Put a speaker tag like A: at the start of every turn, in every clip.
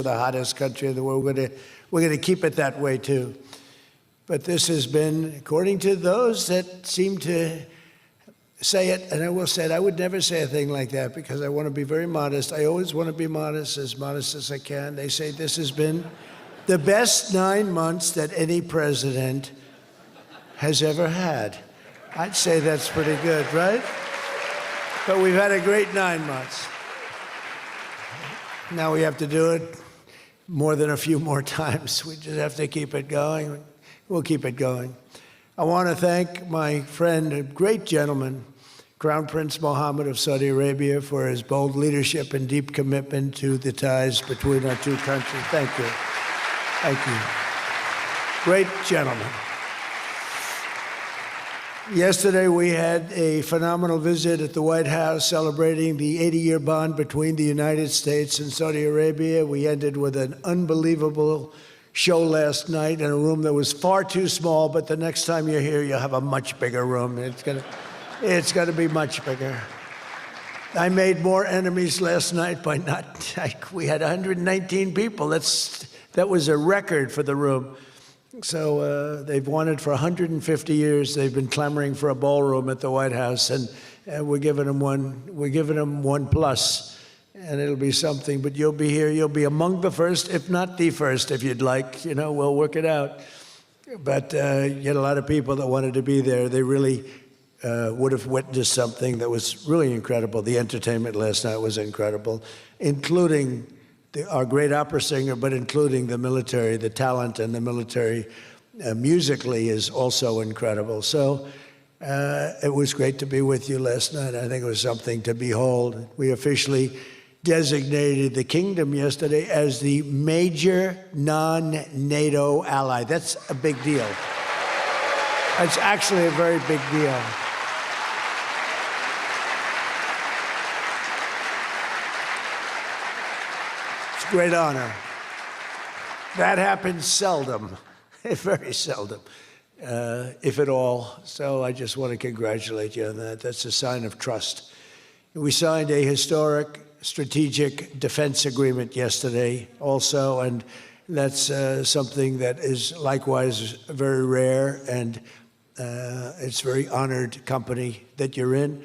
A: the hottest country in the world. We're going to keep it that way too. But this has been, according to those that seem to say it, and I will say it, I would never say a thing like that because I want to be very modest. I always want to be modest as I can. They say this has been the best 9 months that any president has ever had. I'd say that's pretty good, right? But we've had a great 9 months. Now we have to do it more than a few more times. We just have to keep it going. We'll keep it going. I want to thank my friend, a great gentleman, Crown Prince Mohammed of Saudi Arabia, for his bold leadership and deep commitment to the ties between our two countries. Thank you. Thank you. Great gentleman. Yesterday, we had a phenomenal visit at the White House celebrating the 80-year bond between the United States and Saudi Arabia. We ended with an unbelievable show last night in a room that was far too small, but the next time you're here, you'll have a much bigger room. It's gonna be much bigger. I made more enemies last night by we had 119 people. That was a record for the room. So they've wanted for 150 years. They've been clamoring for a ballroom at the White House, and we're giving them one. We're giving them one plus, and it'll be something. But you'll be here. You'll be among the first, if not the first, if you'd like. You know, we'll work it out. But you had a lot of people that wanted to be there. They really would have witnessed something that was really incredible. The entertainment last night was incredible, including our great opera singer, but including the military. The talent in the military musically is also incredible. So it was great to be with you last night. I think it was something to behold. We officially designated the kingdom yesterday as the major non-NATO ally. That's a big deal. It's actually a very big deal. Great honor. That happens seldom, very seldom, if at all. So I just want to congratulate you on that. That's a sign of trust. We signed a historic strategic defense agreement yesterday also, and that's something that is likewise very rare, and it's a very honored company that you're in.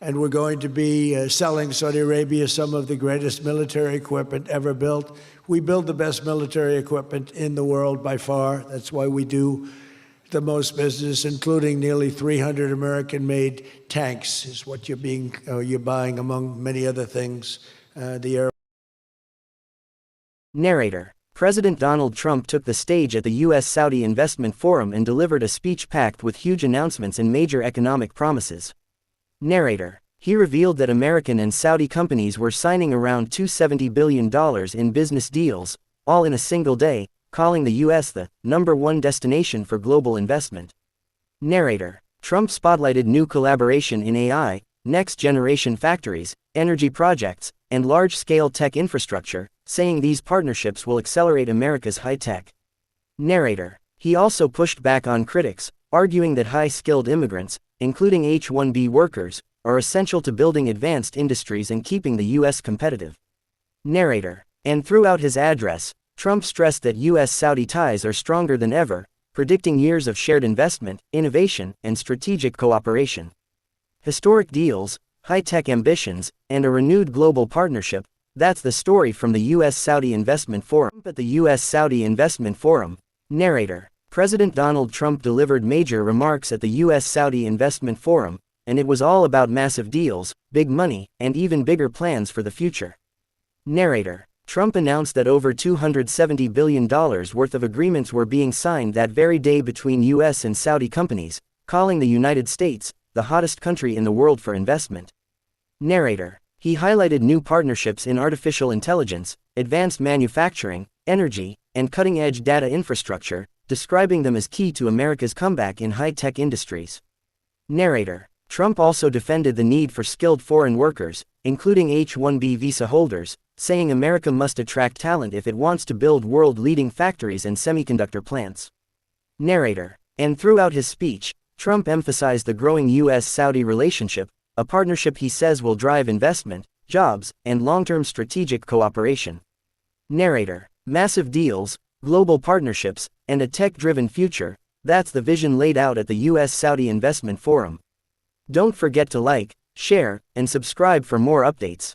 A: And we're going to be selling Saudi Arabia some of the greatest military equipment ever built. We build the best military equipment in the world by far. That's why we do the most business, including nearly 300 American-made tanks, is what you're buying, among many other things.
B: Narrator. President Donald Trump took the stage at the U.S. Saudi Investment Forum and delivered a speech packed with huge announcements and major economic promises. Narrator. He revealed that American and Saudi companies were signing around $270 billion in business deals, all in a single day, calling the U.S. the #1 destination for global investment. Narrator. Trump spotlighted new collaboration in AI, next-generation factories, energy projects, and large-scale tech infrastructure, saying these partnerships will accelerate America's high-tech. Narrator. He also pushed back on critics, arguing that high-skilled immigrants, including H-1B workers, are essential to building advanced industries and keeping the U.S. competitive. Narrator. And throughout his address, Trump stressed that U.S.-Saudi ties are stronger than ever, predicting years of shared investment, innovation, and strategic cooperation. Historic deals, high-tech ambitions, and a renewed global partnership, that's the story from the U.S. Saudi Investment Forum. At the U.S. Saudi Investment Forum. Narrator. President Donald Trump delivered major remarks at the U.S. Saudi Investment Forum, and it was all about massive deals, big money, and even bigger plans for the future. Narrator. Trump announced that over $270 billion worth of agreements were being signed that very day between U.S. and Saudi companies, calling the United States the hottest country in the world for investment. Narrator. He highlighted new partnerships in artificial intelligence, advanced manufacturing, energy, and cutting-edge data infrastructure, describing them as key to America's comeback in high-tech industries. Narrator. Trump also defended the need for skilled foreign workers, including H-1B visa holders, saying America must attract talent if it wants to build world-leading factories and semiconductor plants. Narrator. And throughout his speech, Trump emphasized the growing U.S.-Saudi relationship, a partnership he says will drive investment, jobs, and long-term strategic cooperation. Narrator. Massive deals, global partnerships, and a tech-driven future, that's the vision laid out at the U.S. Saudi Investment Forum. Don't forget to like, share, and subscribe for more updates.